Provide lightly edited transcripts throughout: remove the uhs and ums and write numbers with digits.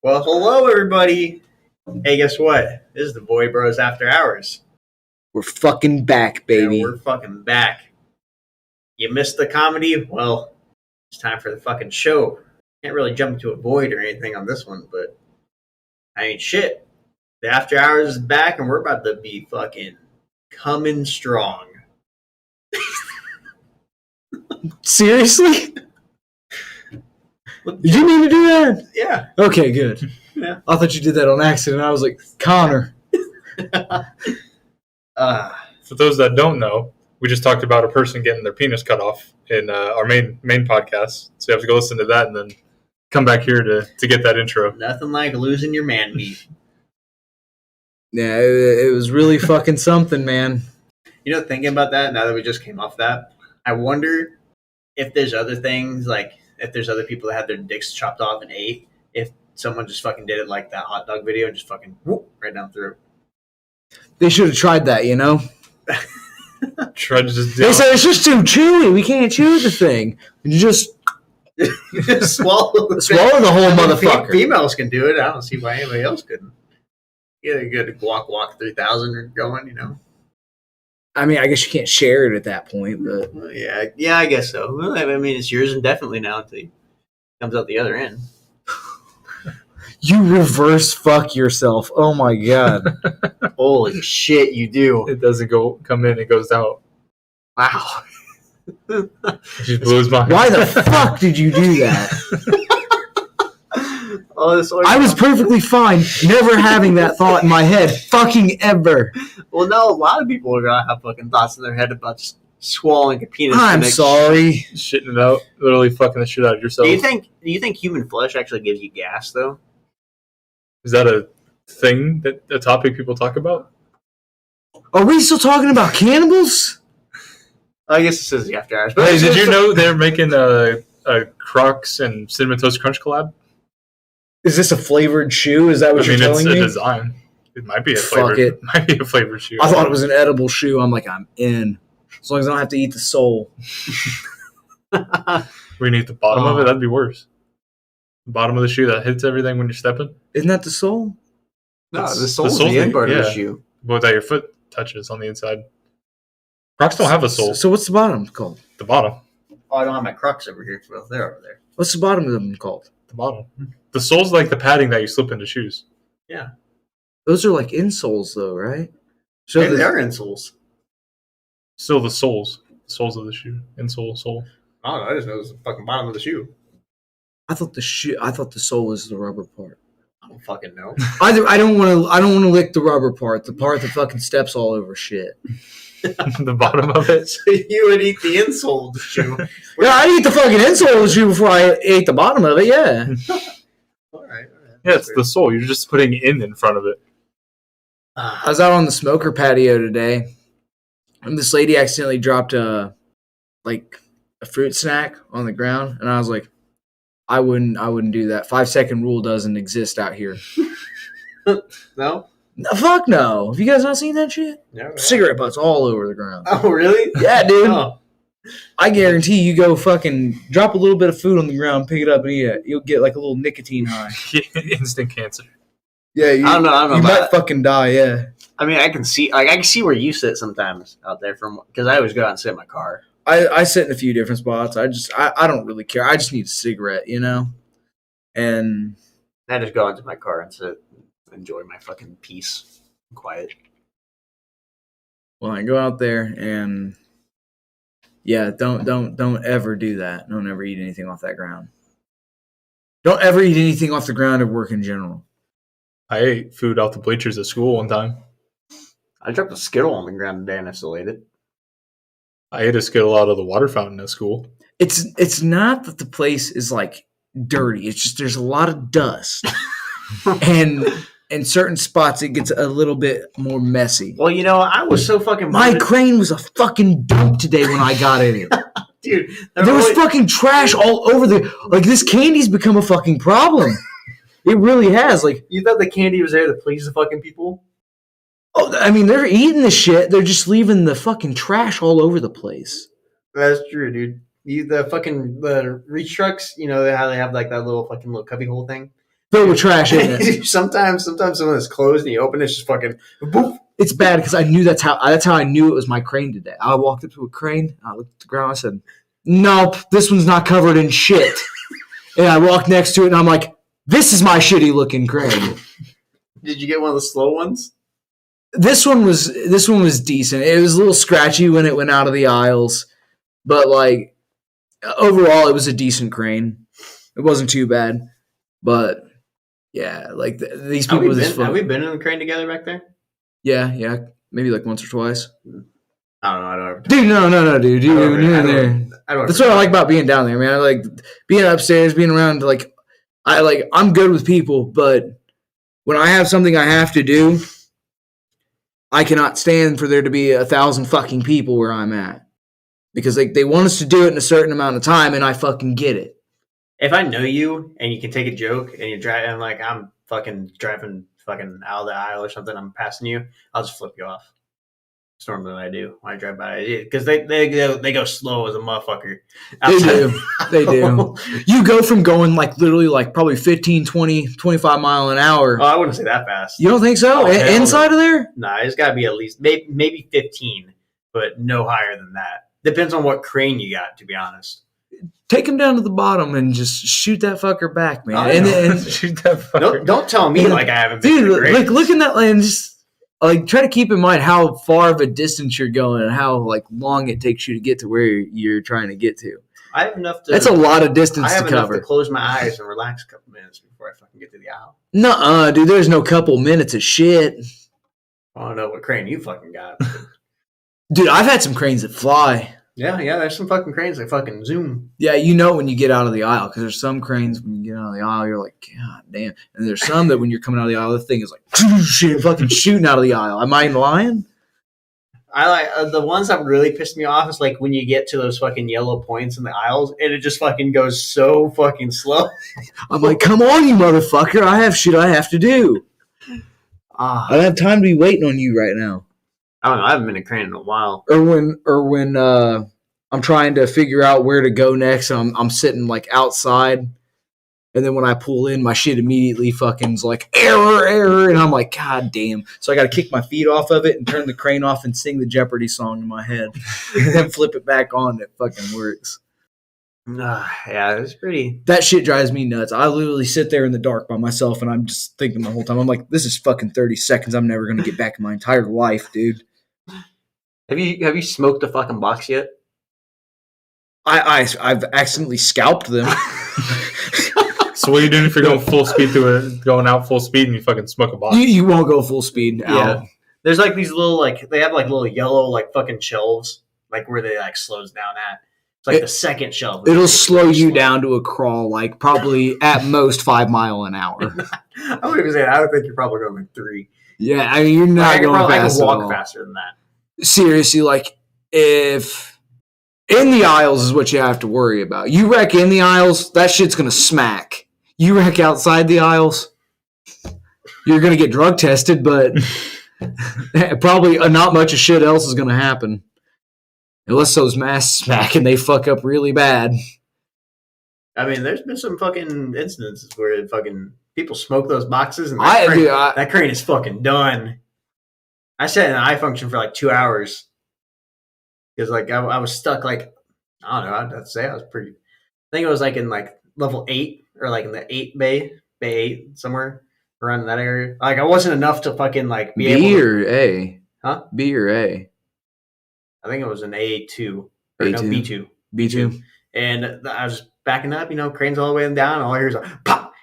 Well, hello, everybody. Hey, guess what? This is the Boy Bros After Hours. We're fucking back, baby. Yeah, we're fucking back. You missed the comedy? Well, it's time for the fucking show. Can't really jump into a void or anything on this one, but I mean, shit. The After Hours is back, and we're about to be fucking coming strong. Seriously? Did you mean to do that? Yeah. Okay, good. Yeah. I thought you did that on accident. I was like, Connor. For those that don't know, we just talked about a person getting their penis cut off in our main podcast. So you have to go listen to that and then come back here to get that intro. Nothing like losing your man meat. Yeah, it was really fucking something, man. You know, thinking about that, now that we just came off that, I wonder if there's other things, like if there's other people that had their dicks chopped off and ate, if someone just fucking did it like that hot dog video and just fucking whoop right down through. They should have tried that, you know? Tried to just They said it's just too chewy. We can't chew the thing. And you just swallow the whole motherfucker. Females can do it. I don't see why anybody else couldn't. Get a good guac 3000 going, you know. I mean, I guess you can't share it at that point, but Well, yeah, I guess so. Well, I mean, it's yours indefinitely now until it comes out the other end. you reverse fuck yourself. Oh my god. Holy shit, you do. it doesn't come in, it goes out. Wow. It just blows my Why the fuck did you do that? I was perfectly fine never having that thought in my head fucking ever. Well, no, a lot of people are going to have fucking thoughts in their head about just swallowing a penis. I'm sorry. shitting it out, literally fucking the shit out of yourself. Do you think human flesh actually gives you gas, though? Is that a thing, a topic people talk about? Are we still talking about cannibals? I guess it says the After Hours. Hey, did you know they're making a Crocs and Cinnamon Toast Crunch collab? Is this a flavored shoe? Is that what you're telling me? It's a design. It might be a Fuck flavored. it. Might be a flavored shoe. I thought it was an edible shoe. I'm like, I'm in. As long as I don't have to eat the sole. We need the bottom of it. That'd be worse. The bottom of the shoe that hits everything when you're stepping. Isn't that the sole? No, That's- the sole's the sole's the end the- part of the yeah. shoe. But that your foot touches on the inside. Crocs don't have a sole. So what's the bottom called? The bottom. Oh, I don't have my Crocs over here. Well, they're over there. What's the bottom of them called? The bottom. The sole's like the padding that you slip into shoes. Yeah. Those are like insoles, though, right? So And they're insoles. Still the soles. The soles of the shoe. Insole, sole. I don't know. I just know it was the fucking bottom of the shoe. I thought the sole was the rubber part. I don't fucking know. I don't want to lick the rubber part. The part that fucking steps all over shit. The bottom of it. So you would eat the insole of the shoe. Yeah, I'd eat the fucking insole of the shoe before I ate the bottom of it. Yeah. All right. Yeah, it's the sole. You're just putting in front of it. I was out on the smoker patio today, and this lady accidentally dropped a fruit snack on the ground, and I was like, I wouldn't do that. 5-second rule doesn't exist out here. No? No, fuck no. Have you guys not seen that shit? No. Cigarette butts all over the ground. Oh, really? Yeah, dude. Oh. I guarantee you go fucking drop a little bit of food on the ground, pick it up and eat it. You'll get like a little nicotine high. Instant cancer. Yeah, I don't know. You might fucking die, yeah. I mean, I can see where you sit sometimes out there because I always go out and sit in my car. I sit in a few different spots. I don't really care. I just need a cigarette, you know? And I just go into my car and sit and enjoy my fucking peace and quiet. well, I go out there and yeah, don't ever do that. Don't ever eat anything off that ground. Don't ever eat anything off the ground at work in general. I ate food off the bleachers at school one time. I dropped a Skittle on the ground today and I still ate it. I ate a Skittle out of the water fountain at school. It's not that the place is like dirty. It's just there's a lot of dust. And in certain spots it gets a little bit more messy. Well, you know, I was so fucking My bummed. crane was a fucking dump today when I got in it. Dude, There was fucking trash all over this candy's become a fucking problem. It really has. Like, you thought the candy was there to please the fucking people? oh, I mean, they're eating the shit. They're just leaving the fucking trash all over the place. That's true, dude. The reach trucks, you know how they have like that little cubby hole thing? filled with trash, isn't it? sometimes some of it's closed and you open it, it's just fucking boop. It's bad because I knew that's how I knew it was my crane today. I walked up to a crane, I looked at the ground, I said, nope, this one's not covered in shit. And I walked next to it and I'm like, this is my shitty looking crane. Did you get one of the slow ones? This one was decent. It was a little scratchy when it went out of the aisles, but like overall it was a decent crane. It wasn't too bad. But yeah, like these people have we been in the crane together back there? Yeah, maybe like once or twice. I don't know. I don't ever. Dude, no, dude. That's what I like about being down there, man. I like being upstairs, being around. Like, I'm good with people, but when I have something I have to do, I cannot stand for there to be 1,000 fucking people where I'm at because they want us to do it in a certain amount of time, and I fucking get it. If I know you and you can take a joke and you're driving, like I'm fucking driving fucking out of the aisle or something, I'm passing you, I'll just flip you off. It's normally what I do when I drive by. Because they go slow as a motherfucker. They do. You go from going like literally like probably 15, 20, 25 mile an hour. Oh, I wouldn't say that fast. You don't think so? Inside of there? Nah, it's got to be at least maybe 15, but no higher than that. Depends on what crane you got, to be honest. Take him down to the bottom and just shoot that fucker back, man. And shoot that fucker. Don't tell me like I haven't been. Dude, like look in that lane, just like try to keep in mind how far of a distance you're going and how like long it takes you to get to where you're trying to get to. I have enough to. That's a lot of distance to cover. I have enough to close my eyes and relax a couple minutes before I fucking get to the aisle. Nuh-uh, dude. There's no couple minutes of shit. I don't know what crane you fucking got. Dude, I've had some cranes that fly. Yeah, there's some fucking cranes that fucking zoom. Yeah, you know when you get out of the aisle, because there's some cranes when you get out of the aisle, you're like, God damn. And there's some that when you're coming out of the aisle, the thing is like, fucking shooting out of the aisle. Am I lying? I like the ones that really pissed me off is like when you get to those fucking yellow points in the aisles and it just fucking goes so fucking slow. I'm like, come on, you motherfucker. I have shit I have to do. I don't have time to be waiting on you right now. I don't know. I haven't been in a crane in a while. Or when I'm trying to figure out where to go next, and I'm sitting like outside, and then when I pull in, my shit immediately fucking's like error, and I'm like, God damn! So I got to kick my feet off of it and turn the crane off and sing the Jeopardy song in my head, and then flip it back on. It fucking works. Yeah, it's pretty. That shit drives me nuts. I literally sit there in the dark by myself, and I'm just thinking the whole time. I'm like, this is fucking 30 seconds. I'm never gonna get back in my entire life, dude. Have you smoked a fucking box yet? I've accidentally scalped them. So what are you doing if you're going full speed going out full speed and you fucking smoke a box? You won't go full speed out. Yeah. There's like these little they have like little yellow like fucking shelves like where they like slows down at. It's like the second shelf. It'll slow you down to a crawl like probably at most 5 miles an hour. I wouldn't even say that. I would think you're probably going like 3. Yeah, I mean you're not going fast. I can walk faster than that. Seriously, like if in the aisles is what you have to worry about. You wreck in the aisles, that shit's gonna smack. You wreck outside the aisles, you're gonna get drug tested, but probably not much of shit else is gonna happen. Unless those masks smack and they fuck up really bad. I mean, there's been some fucking instances where fucking people smoke those boxes and that crane is fucking done. I sat in an eye function for like 2 hours because like I was stuck like I don't know. I'd have to say I was pretty. I think it was like in like level 8 or like in the 8 bay 8 somewhere around that area. Like I wasn't enough to fucking like be able. B or A? Huh? B or A? I think it was an A2 or A2. no B2. B2. And I was backing up, cranes all the way down. And all I hear is like pop,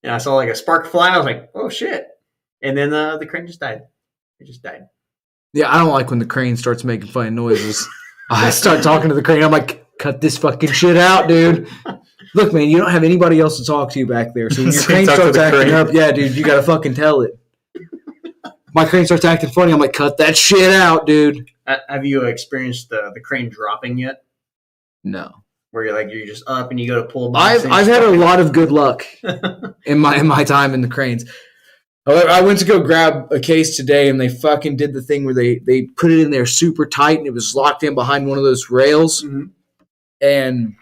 and I saw like a spark fly. I was like, oh shit! And then the crane just died. It just died. Yeah, I don't like when the crane starts making funny noises. I start talking to the crane. I'm like, cut this fucking shit out, dude. Look, man, you don't have anybody else to talk to back there. So when your crane starts acting up, yeah, dude, you got to fucking tell it. My crane starts acting funny. I'm like, cut that shit out, dude. Have you experienced the crane dropping yet? No. Where you're just up and you go to pull. I've had a lot of good luck in my time in the cranes. I went to go grab a case today, and they fucking did the thing where they put it in there super tight, and it was locked in behind one of those rails. Mm-hmm. And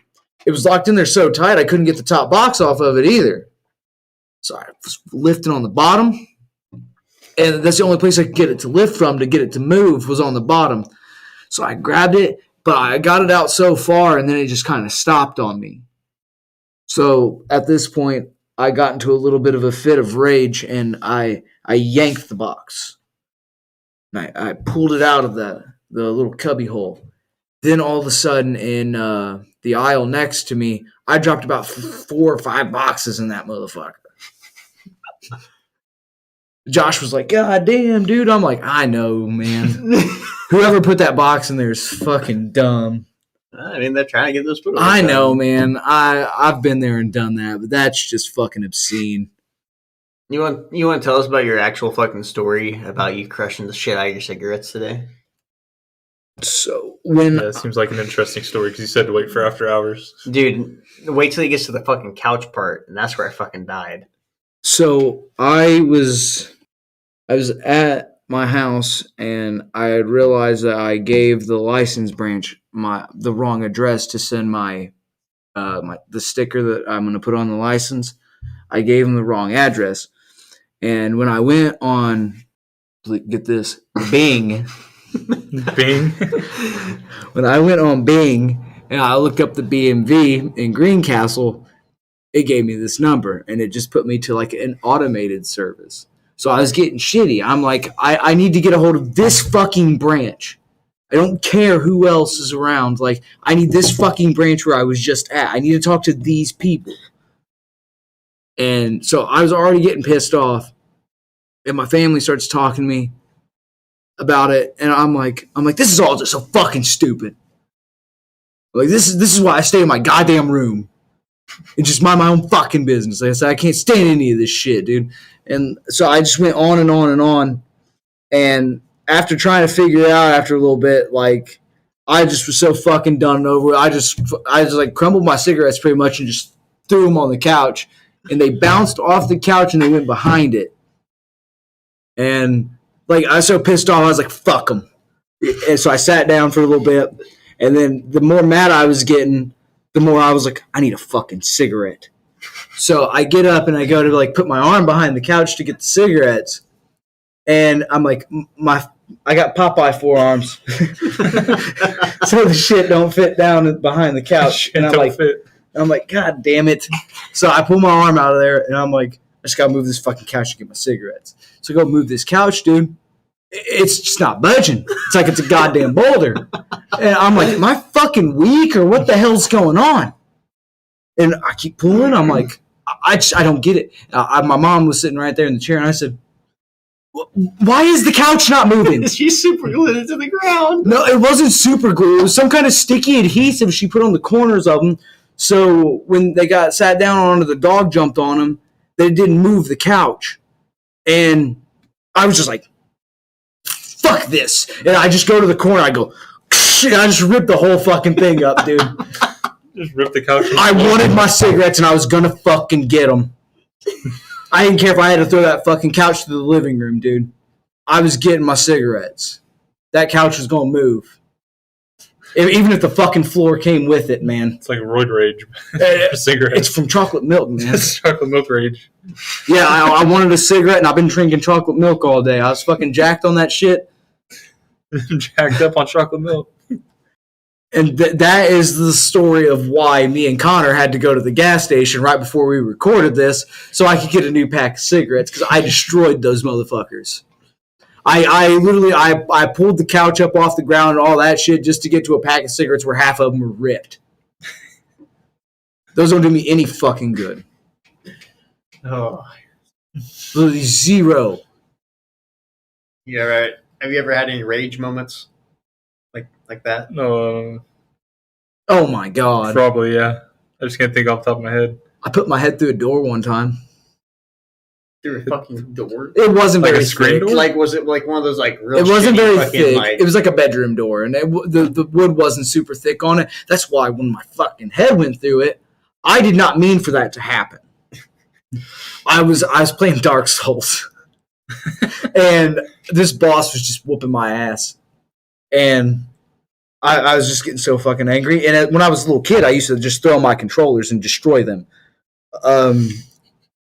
it was locked in there so tight, I couldn't get the top box off of it either. So I was lifting on the bottom, and that's the only place I could get it to lift from to get it to move was on the bottom. So I grabbed it, but I got it out so far, and then it just kind of stopped on me. So at this point, I got into a little bit of a fit of rage, and I yanked the box. And I pulled it out of the little cubby hole. Then all of a sudden, in the aisle next to me, I dropped about 4 or 5 boxes in that motherfucker. Josh was like, God damn, dude. I'm like, I know, man. Whoever put that box in there is fucking dumb. I mean, they're trying to get those put. I know, man. I've been there and done that, but that's just fucking obscene. You want to tell us about your actual fucking story about you crushing the shit out of your cigarettes today? So when it seems like an interesting story because you said to wait for after hours. Dude, wait till he gets to the fucking couch part, and that's where I fucking died. So I was at my house, and I had realized that I gave the license branch the wrong address to send the sticker that I'm going to put on the license. I gave them the wrong address, and when I went on, get this, Bing. Bing. When I went on Bing and I looked up the BMV in Greencastle, it gave me this number, and it just put me to like an automated service. So I was getting shitty. I'm like, I need to get a hold of this fucking branch. I don't care who else is around. Like, I need this fucking branch where I was just at. I need to talk to these people. And so I was already getting pissed off, and my family starts talking to me about it, and I'm like, this is all just so fucking stupid. Like, this is why I stay in my goddamn room and just mind my own fucking business. Like I said, I can't stand any of this shit, dude. And so I just went on and on and on. And after trying to figure it out after a little bit, like, I just was so fucking done and over. I just like crumbled my cigarettes pretty much and just threw them on the couch. And they bounced off the couch and they went behind it. And like, I was so pissed off, I was like, fuck them. And so I sat down for a little bit. And then the more mad I was getting, the more I was like, I need a fucking cigarette. So I get up and I go to like put my arm behind the couch to get the cigarettes. And I'm like, I got Popeye forearms. So the shit don't fit down behind the couch. And I'm like, God damn it. So I pull my arm out of there and I'm like, I just got to move this fucking couch to get my cigarettes. So I go move this couch, dude. It's just not budging. It's like it's a goddamn boulder. And I'm like, am I fucking weak or what the hell's going on? And I keep pulling. I'm like, I don't get it. My mom was sitting right there in the chair, and I said, why is the couch not moving? She super glued it to the ground. No, it wasn't super glue. It was some kind of sticky adhesive she put on the corners of them. So when they got sat down on it, the dog jumped on them. They didn't move the couch. And I was just like, fuck this. And I just go to the corner. I go, and I just ripped the whole fucking thing up, dude. Just ripped the couch. I wanted my cigarettes, and I was going to fucking get them. I didn't care if I had to throw that fucking couch to the living room, dude. I was getting my cigarettes. That couch was going to move. Even if the fucking floor came with it, man. It's like roid rage. Cigarettes. It's from chocolate milk, man. It's chocolate milk rage. Yeah, I wanted a cigarette, and I've been drinking chocolate milk all day. I was fucking jacked on that shit. Jacked up on chocolate milk. And that is the story of why me and Connor had to go to the gas station right before we recorded this so I could get a new pack of cigarettes because I destroyed those motherfuckers. I literally pulled the couch up off the ground and all that shit just to get to a pack of cigarettes where half of them were ripped. Those don't do me any fucking good. Oh. Literally zero. Yeah, right. Have you ever had any rage moments like that? No. Oh my god. Probably, yeah. I just can't think off the top of my head. I put my head through a door one time. Through a fucking door? It wasn't like very a screen thick. door? Like, was it like one of those like real? It wasn't shitty very fucking, thick. Like, It was like a bedroom door, and the wood wasn't super thick on it. That's why when my fucking head went through it, I did not mean for that to happen. I was playing Dark Souls, and this boss was just whooping my ass, and I was just getting so fucking angry. And when I was a little kid, I used to just throw my controllers and destroy them.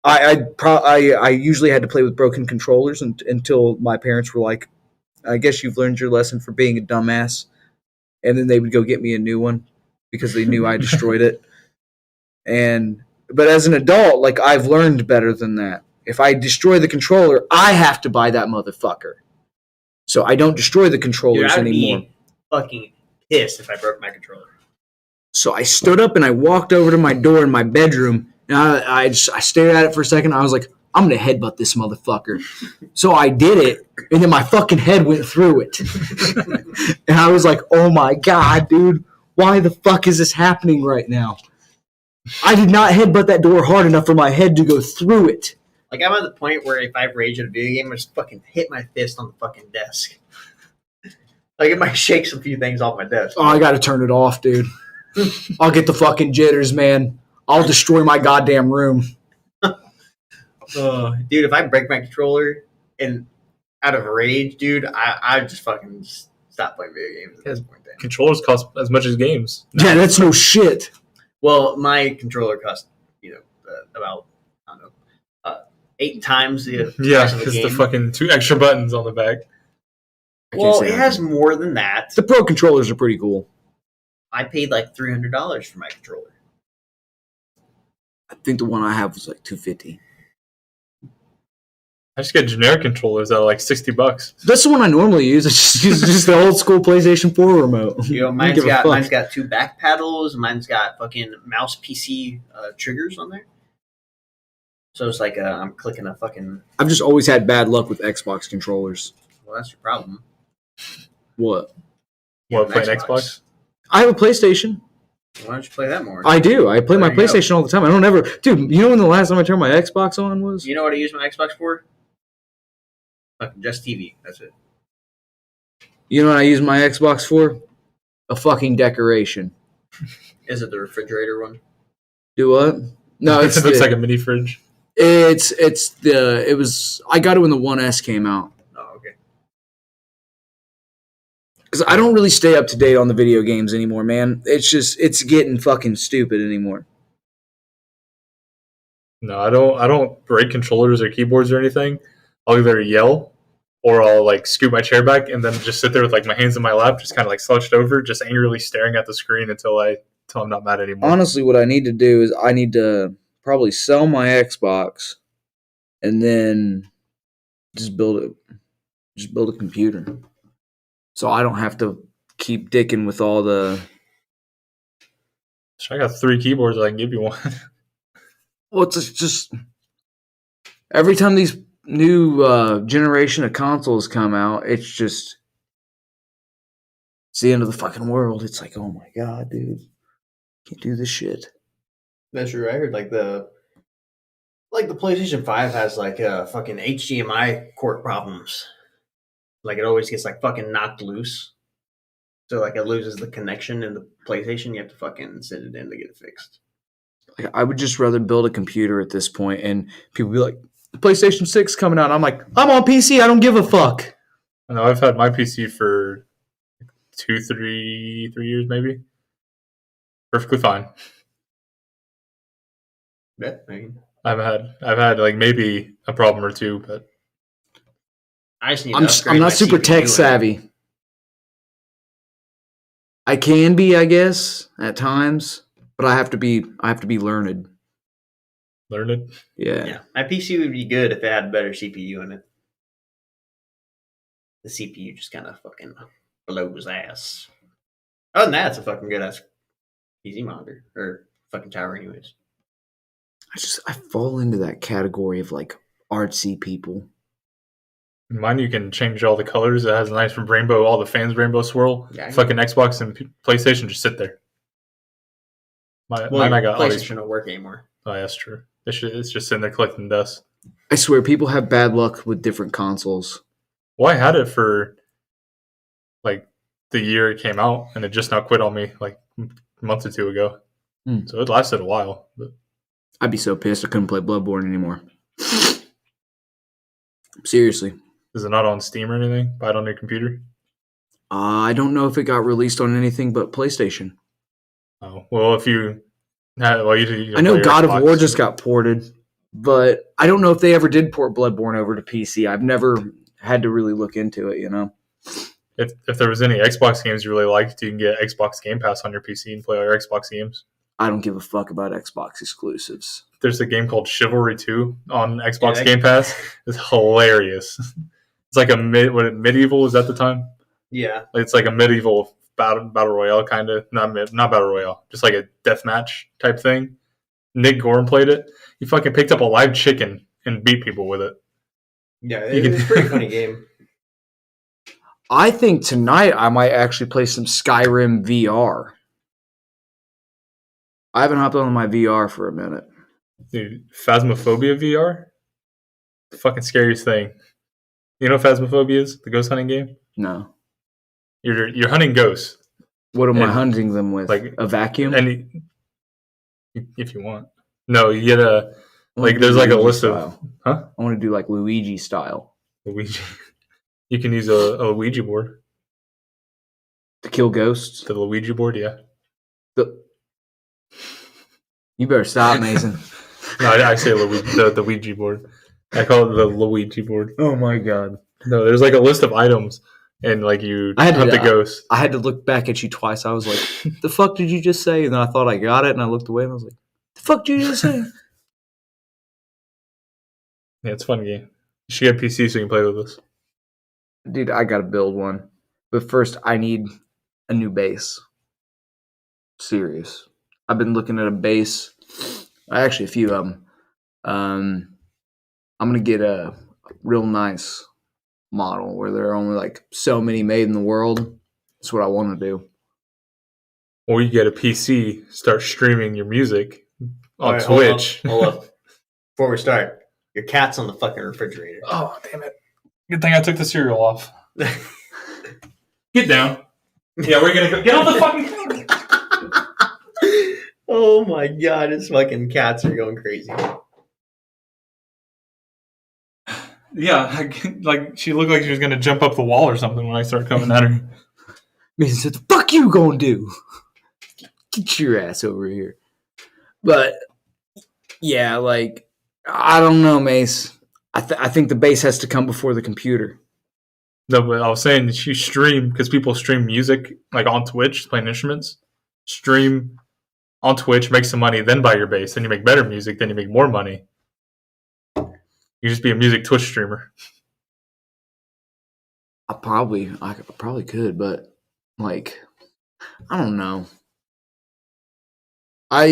I I usually had to play with broken controllers until my parents were like, I guess you've learned your lesson for being a dumbass. And then they would go get me a new one because they knew I destroyed it. But as an adult, like, I've learned better than that. If I destroy the controller, I have to buy that motherfucker. So I don't destroy the controllers anymore. Be fucking pissed if I broke my controller. So I stood up and I walked over to my door in my bedroom, and I stared at it for a second. I was like, I'm going to headbutt this motherfucker. So I did it, and then my fucking head went through it. And I was like, oh my God, dude, why the fuck is this happening right now? I did not headbutt that door hard enough for my head to go through it. Like, I'm at the point where if I rage at a video game, I just fucking hit my fist on the fucking desk. Like, it might shake some few things off my desk. Oh, I got to turn it off, dude. I'll get the fucking jitters, man. I'll destroy my goddamn room. Dude, if I break my controller and out of rage, dude, I just fucking stop playing video games at this point. Controllers cost as much as games. Yeah, that's no shit. Well, my controller cost, about, I don't know, 8 times the price of the because game. the fucking 2 extra buttons on the back. Well, it has more than that. The Pro controllers are pretty cool. I paid like $300 for my controller. I think the one I have was like $250. I just get generic controllers that are like $60. That's the one I normally use. It's just the old school PlayStation 4 remote. Mine's got 2 back paddles. Mine's got fucking mouse PC triggers on there. So it's like I'm clicking a fucking... I've just always had bad luck with Xbox controllers. Well, that's your problem. What? What, playing Xbox? I have a PlayStation. Why don't you play that more? I do. I play my PlayStation all the time. I don't ever... Dude, you know when the last time I turned my Xbox on was? You know what I use my Xbox for? Fucking just TV. That's it. You know what I use my Xbox for? A fucking decoration. Is it the refrigerator one? Do what? No, it looks like a mini fridge. I got it when the 1S came out. Oh, okay. Because I don't really stay up to date on the video games anymore, man. It's getting fucking stupid anymore. No, I don't break controllers or keyboards or anything. I'll either yell or I'll like scoot my chair back and then just sit there with like my hands in my lap, just kind of like slouched over, just angrily staring at the screen until I'm not mad anymore. Honestly, what I need to do is I need to probably sell my Xbox and then just build a computer. So I don't have to keep dicking with all the... I got 3 keyboards. I can give you one. Well, it's just... Every time these new generation of consoles come out, it's the end of the fucking world. It's like, oh my God, dude. Can't do this shit. That's true. I heard like the PlayStation 5 has like fucking HDMI cord problems. Like it always gets like fucking knocked loose. So like it loses the connection in the PlayStation. You have to fucking send it in to get it fixed. Like, I would just rather build a computer at this point, and people be like, the PlayStation 6 coming out. I'm like, I'm on PC. I don't give a fuck. I know I've had my PC for 3 years maybe. Perfectly fine. Yeah, I mean, I've had like maybe a problem or two, but I just need I'm not super tech savvy. I can be, I guess, at times, but I have to be learned. Learned? Yeah. My PC would be good if it had a better CPU in it. The CPU just kind of fucking blows ass. Other than that, it's a fucking good ass PC monitor or fucking tower, anyways. I fall into that category of like artsy people. Mine, you can change all the colors. It has a nice rainbow, all the fans rainbow swirl. Yeah, fucking Xbox and PlayStation just sit there. Mine, I got PlayStation don't work anymore. Oh, yeah, that's true. It's just sitting there collecting dust. I swear, people have bad luck with different consoles. Well, I had it for like the year it came out, and it just now quit on me like a month or 2 ago. So it lasted a while. But I'd be so pissed I couldn't play Bloodborne anymore. Seriously. Is it not on Steam or anything? Buy it on your computer? I don't know if it got released on anything but PlayStation. Oh, well, if you... you I know God of War just got ported. But I don't know if they ever did port Bloodborne over to PC. I've never had to really look into it, you know. If there was any Xbox games you really liked, you can get Xbox Game Pass on your PC and play all your Xbox games. I don't give a fuck about Xbox exclusives. There's a game called Chivalry 2 on Xbox Game Pass. It's hilarious. It's like a medieval, is that the time? Yeah. It's like a medieval battle royale kind of, not battle royale, just like a deathmatch type thing. Nick Gorham played it. He fucking picked up a live chicken and beat people with it. Yeah, it's a pretty funny game. I think tonight I might actually play some Skyrim VR. I haven't hopped on my VR for a minute. Dude, Phasmophobia VR? The fucking scariest thing. You know what Phasmophobia is? The ghost hunting game? No. You're hunting ghosts. What am I hunting them with? Like a vacuum? If you want. No, you get a... Like, there's like a list of... Huh? I want to do like Luigi style. Luigi. You can use a Ouija board. To kill ghosts? The Luigi board, yeah. You better stop, Mason. No, I say the Ouija board. I call it the Luigi board. Oh my god. No, there's like a list of items, and like you hunt the ghost. I had to look back at you twice. I was like, the fuck did you just say? And then I thought I got it, and I looked away, and I was like, the fuck did you just say? Yeah, it's a fun game. You should get a PC so you can play with us. Dude, I gotta build one. But first, I need a new base. Serious. I've been looking at a base. Actually, a few of them. I'm gonna get a real nice model where there are only like so many made in the world. That's what I want to do. Or you get a PC, start streaming your music on right, Twitch. Hold up. Before we start, your cat's on the fucking refrigerator. Oh, damn it. Good thing I took the cereal off. Get down. Yeah, we're gonna go. Get off the fucking counter. Oh my god, his fucking cats are going crazy. Yeah, like she looked like she was gonna jump up the wall or something when I started coming at her. Mason said, the fuck you gonna do? Get your ass over here. But, yeah, like, I don't know, Mace. I think the base has to come before the computer. No, but I was saying that you stream, because people stream music, like on Twitch, playing instruments. Stream on Twitch, make some money, then buy your bass. Then you make better music, then you make more money. You just be a music Twitch streamer. I probably could, but like, I don't know. I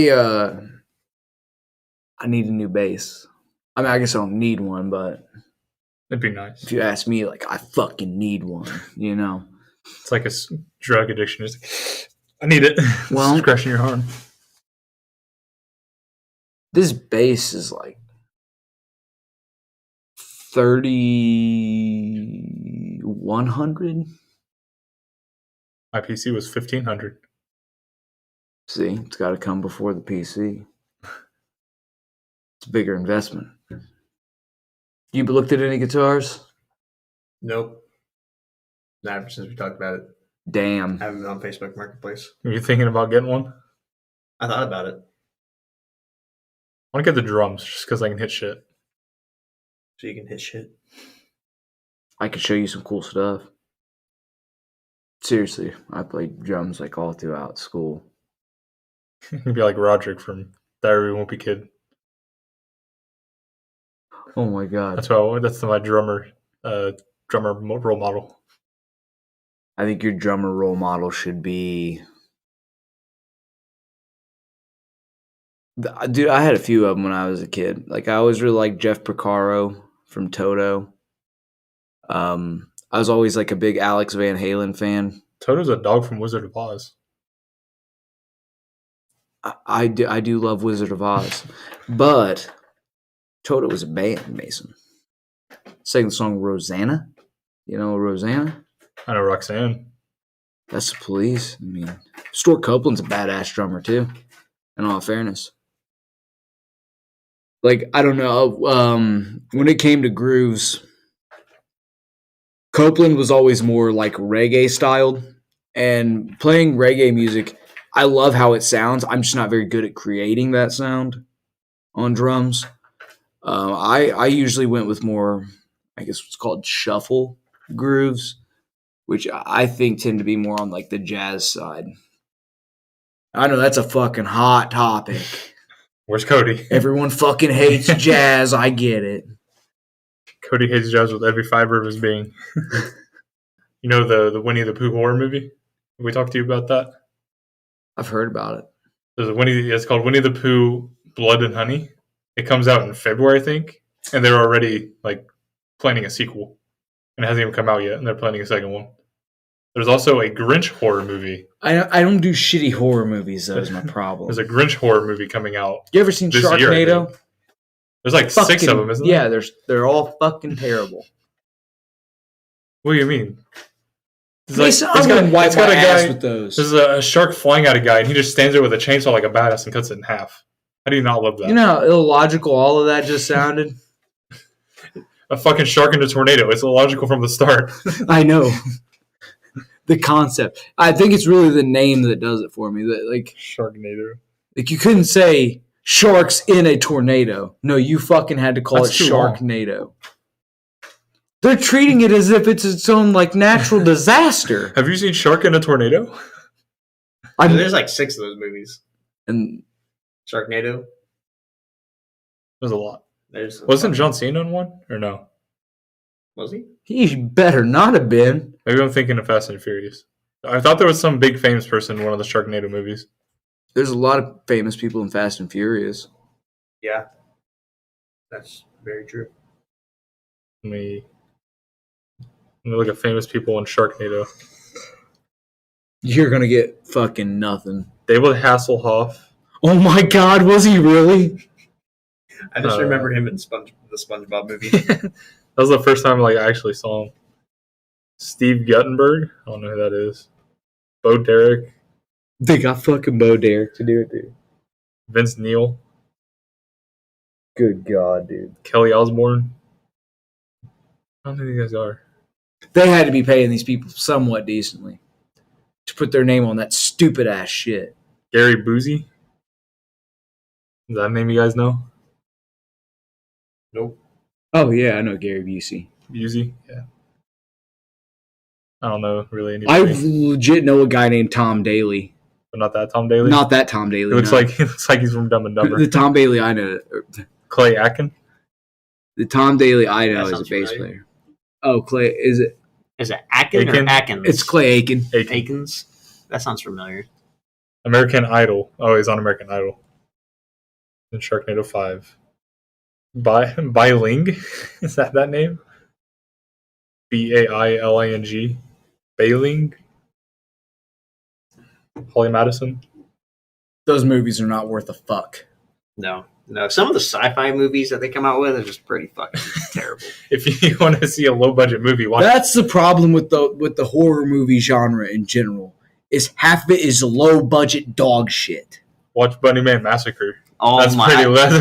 need a new bass. I mean, I guess I don't need one, but It'd be nice. if you ask me, like, I fucking need one, you know? It's like a drug addiction. Just like, I need it. Well- It's crushing your arm. This bass is like 3,100. My PC was 1,500. See, it's got to come before the PC. It's a bigger investment. You looked at any guitars? Nope. Not ever since we talked about it. Damn. I haven't been on Facebook Marketplace. Are you thinking about getting one? I thought about it. I want to get the drums just because I can hit shit. So you can hit shit. I could show you some cool stuff. Seriously, I played drums like all throughout school. You'd be like Roderick from Diary of a Wimpy Kid. Oh my god. That's my drummer role model. I think your drummer role model should be... Dude, I had a few of them when I was a kid. Like, I always really liked Jeff Porcaro from Toto. I was always like a big Alex Van Halen fan. Toto's a dog from Wizard of Oz. I do love Wizard of Oz. But Toto was a band, Mason. Sang the song Rosanna. You know Rosanna? I know Roxanne. That's the Police. I mean, Stuart Copeland's a badass drummer too, in all fairness. Like, I don't know, when it came to grooves, Copeland was always more like reggae styled, and playing reggae music, I love how it sounds. I'm just not very good at creating that sound on drums. I usually went with more, I guess what's called shuffle grooves, which I think tend to be more on like the jazz side. I know that's a fucking hot topic. Where's Cody? Everyone fucking hates jazz. I get it. Cody hates jazz with every fiber of his being. You know the Winnie the Pooh horror movie? Have we talked to you about that? I've heard about it. There's it's called Winnie the Pooh Blood and Honey. It comes out in February, I think, and they're already like planning a sequel. And it hasn't even come out yet, and they're planning a second one. There's also a Grinch horror movie. I don't do shitty horror movies, though, is my problem. There's a Grinch horror movie coming out. You ever seen this Sharknado? Year, there's like 6 of them, isn't there? Yeah, they're all fucking terrible. What do you mean? I'm going to wipe my ass with those. There's a shark flying at a guy, and he just stands there with a chainsaw like a badass and cuts it in half. How do you not love that? You know how illogical all of that just sounded? A fucking shark in a tornado. It's illogical from the start. I know. The concept. I think it's really the name that does it for me. Like Sharknado. Like you couldn't say sharks in a tornado. No, you fucking had to call it Sharknado. They're treating it as if it's its own like natural disaster. Have you seen Shark in a Tornado? There's like 6 of those movies. And Sharknado. There's a lot. Wasn't John Cena in one or no? Was he? He better not have been. Maybe I'm thinking of Fast and Furious. I thought there was some big famous person in one of the Sharknado movies. There's a lot of famous people in Fast and Furious. Yeah. That's very true. Let me look at famous people in Sharknado. You're going to get fucking nothing. David Hasselhoff. Oh my God, was he really? I just remember him in the SpongeBob movie. That was the first time I actually saw him. Steve Guttenberg. I don't know who that is. Bo Derek. They got fucking Bo Derek to do it, dude. Vince Neil. Good God, dude. Kelly Osbourne. I don't know who you guys are. They had to be paying these people somewhat decently to put their name on that stupid ass shit. Gary Busey. Is that a name you guys know? Nope. Oh, yeah, I know Gary Busey. Busey? Yeah. I don't know really anybody. I legit know a guy named Tom Daly. But not that Tom Daly? Not that Tom Daly. He looks like he's from Dumb and Dumber. The Tom Daly I know. Clay Atkin? The Tom Daly I know is a bass player. Oh, Clay, is it? Is it Atkin or Atkins? It's Clay Aiken. Aikens? That sounds familiar. American Idol. Oh, he's on American Idol. In Sharknado 5. Bailing? Is that name? Bailing? Bailing? Holly Madison? Those movies are not worth a fuck. No. Some of the sci-fi movies that they come out with are just pretty fucking terrible. If you want to see a low-budget movie, watch. That's the problem with the horror movie genre in general. Is half of it is low-budget dog shit. Watch Bunny Man Massacre. Oh, that's pretty low-budget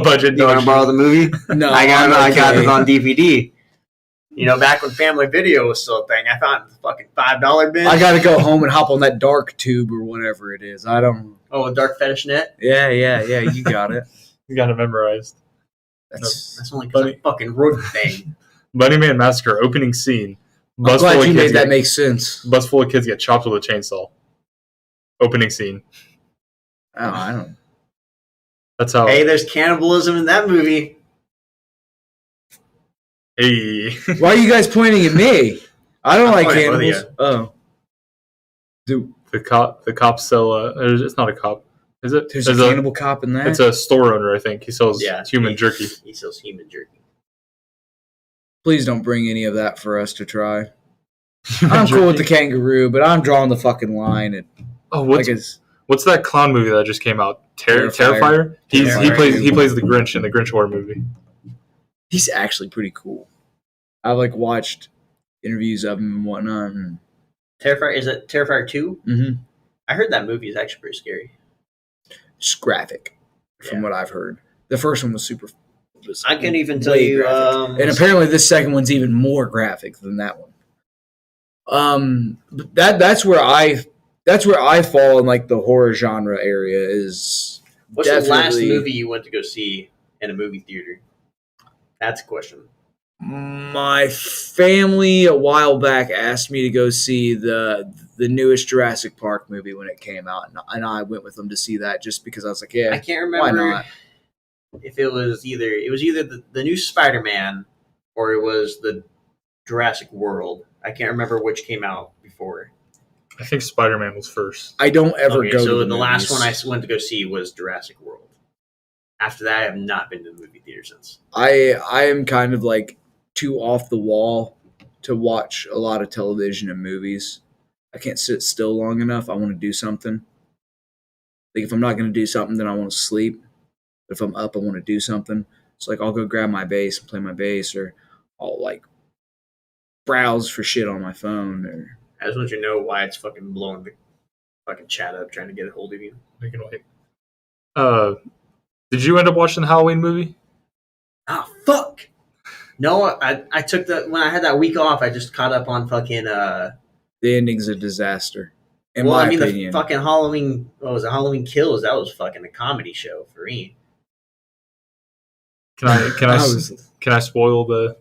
dog shit. You want to borrow the movie? No, I got it on DVD. You know, back when Family Video was still a thing, I found the fucking $5 bin. I got to go home and hop on that dark tube or whatever it is. I don't. Oh, Dark Fetish Net? Yeah, you got it. You got it memorized. That's only because I fucking wrote the thing. Bunny Man Massacre opening scene. I'm glad you made that make sense. Bus full of kids get chopped with a chainsaw. Opening scene. Oh, I don't. That's how. Hey, there's cannibalism in that movie. Hey. Why are you guys pointing at me? I don't like cannibals. Oh. The cop sell. It's not a cop. Is it? There's a cannibal cop in that? It's a store owner, I think. He sells human jerky. He sells human jerky. Please don't bring any of that for us to try. I'm cool with the kangaroo, but I'm drawing the fucking line. At, what's that clown movie that just came out? Terrifier? He plays the Grinch in the Grinch horror movie. He's actually pretty cool. I've watched interviews of him and whatnot. Terrifier, is it Terrifier 2? Mm-hmm. I heard that movie is actually pretty scary. It's graphic, from what I've heard. The first one was super. I can even tell you, and apparently this second one's even more graphic than that one. That's where I fall in the horror genre area. Is what's the last movie you went to go see in a movie theater? That's a question. My family a while back asked me to go see the newest Jurassic Park movie when it came out, and I went with them to see that just because I was like, yeah, I can't why remember not? if it was either the new Spider-Man or it was the Jurassic World. I can't remember which came out before. I think Spider-Man was first. I don't ever Okay, go so to the the last movies. one I went to go see was Jurassic World. After that, I have not been to the movie theater since. I am kind of like too off the wall to watch a lot of television and movies. I can't sit still long enough. I want to do something. Like if I'm not going to do something, then I want to sleep. But if I'm up, I want to do something. So like I'll go grab my bass and play my bass, or I'll like browse for shit on my phone. Or I just want you to know why it's fucking blowing the fucking chat up trying to get a hold of you. We can wait. Did you end up watching the Halloween movie? Ah, fuck. No, I took when I had that week off. I just caught up on fucking. the ending's a disaster, in Well, my I mean opinion. the fucking Halloween. What was it? Halloween Kills. That was fucking a comedy show for me. Can I spoil the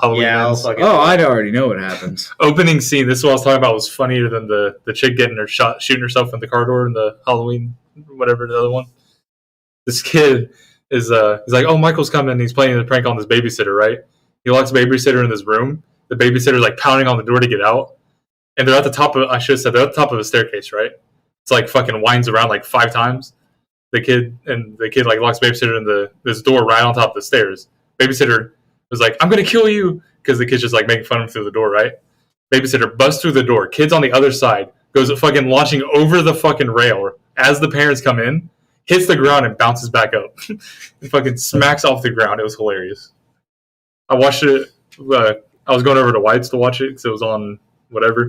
Halloween Yeah, I'll ends? fucking. Oh, I already know what happens. Opening scene. This is what I was talking about. Was funnier than the chick getting her shot, shooting herself in the car door in the Halloween, whatever the other one. This kid is he's like, oh, Michael's coming. He's playing the prank on this babysitter, right? He locks the babysitter in this room. The babysitter's like pounding on the door to get out, and they're at the top of. I should have said they're at the top of a staircase, right? It's like fucking winds around like 5 times. The kid like locks babysitter in this door right on top of the stairs. Babysitter was like, I'm gonna kill you, because the kid's just like making fun of him through the door, right? Babysitter busts through the door. Kid's on the other side, goes fucking launching over the fucking rail as the parents come in, hits the ground and bounces back up. He fucking smacks off the ground. It was hilarious. I watched it. I was going over to White's to watch it because it was on whatever,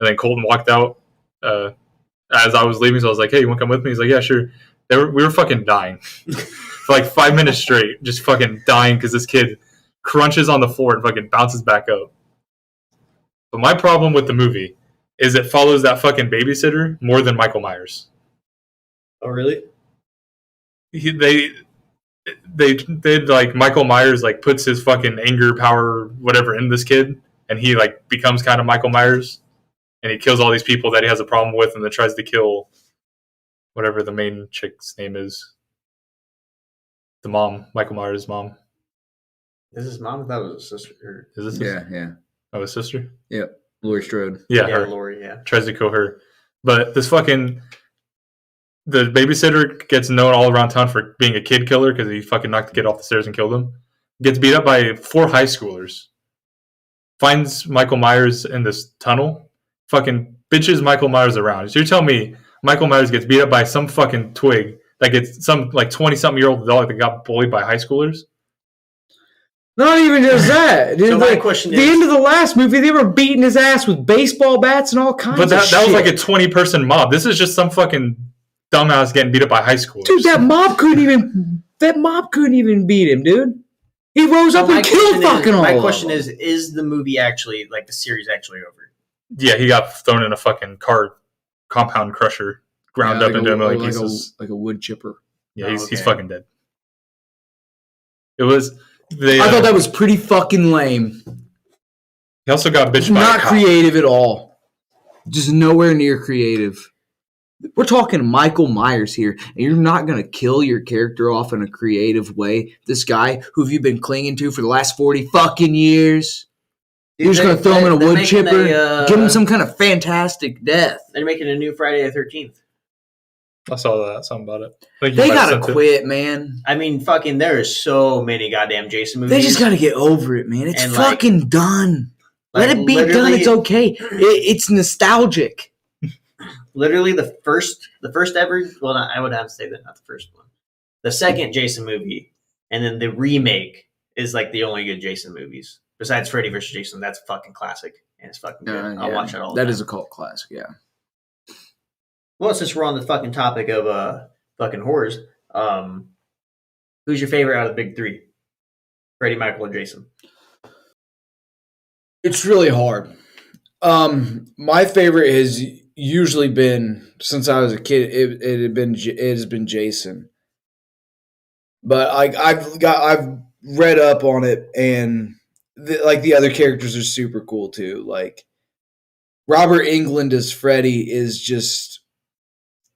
and then Colton walked out as I was leaving. So I was like, "Hey, you want to come with me?" He's like, "Yeah, sure." We were fucking dying for like 5 minutes straight, just fucking dying because this kid crunches on the floor and fucking bounces back up. But my problem with the movie is it follows that fucking babysitter more than Michael Myers. Oh really? They did like Michael Myers like puts his fucking anger power whatever in this kid, and he like becomes kind of Michael Myers, and he kills all these people that he has a problem with, and then tries to kill whatever the main chick's name is. The mom, Michael Myers' mom. Is his mom? I thought it was a sister. Is this his? Yeah. Oh, his sister? Yep. Laurie Strode. Yeah, Yeah, her. Lori. Yeah. Tries to kill her. But this fucking the babysitter gets known all around town for being a kid killer because he fucking knocked the kid off the stairs and killed him. Gets beat up by 4 high schoolers. Finds Michael Myers in this tunnel. Fucking bitches Michael Myers around. So you're telling me Michael Myers gets beat up by some fucking twig that gets some like 20-something-year-old dog that got bullied by high schoolers? Not even just that. Dude, So my like, question the is- end of the last movie, they were beating his ass with baseball bats and all kinds But of that shit. was like a 20-person mob. This is just some fucking dumbass getting beat up by high schoolers. Dude, that mob couldn't even beat him, dude. He rose up So and killed fucking all my of question them. is the movie actually like the series actually over? Yeah, he got thrown in a fucking car compound crusher, ground Yeah, up like into a million like pieces. like a wood chipper. Yeah, Oh, he's okay. fucking dead. It was. They, I thought that was pretty fucking lame. He also got bitched by Not a cop. creative at all. Just nowhere near creative. We're talking Michael Myers here, and you're not going to kill your character off in a creative way. This guy who you've been clinging to for the last 40 fucking years. You're just going to throw him in a wood chipper, give him some kind of fantastic death. They're making a new Friday the 13th. I saw that. Something about it. I think you They might have got to sent it. quit, man. I mean, fucking, there is so many goddamn Jason movies. They just got to get over it, man. It's And, like- fucking done. Let Like, it be done. literally- It's okay. It's nostalgic. Literally the first ever. Well, I would have to say that not the first one. The second Jason movie, and then the remake is like the only good Jason movies besides Freddy vs. Jason. That's fucking classic, and it's fucking good. I'll watch it all. That is a cult classic, yeah. Well, since we're on the fucking topic of fucking horrors, who's your favorite out of the big three? Freddy, Michael, and Jason. It's really hard. My favorite has usually been since I was a kid. It has been Jason. But I've read up on it, and the other characters are super cool too. Like Robert Englund as Freddy is just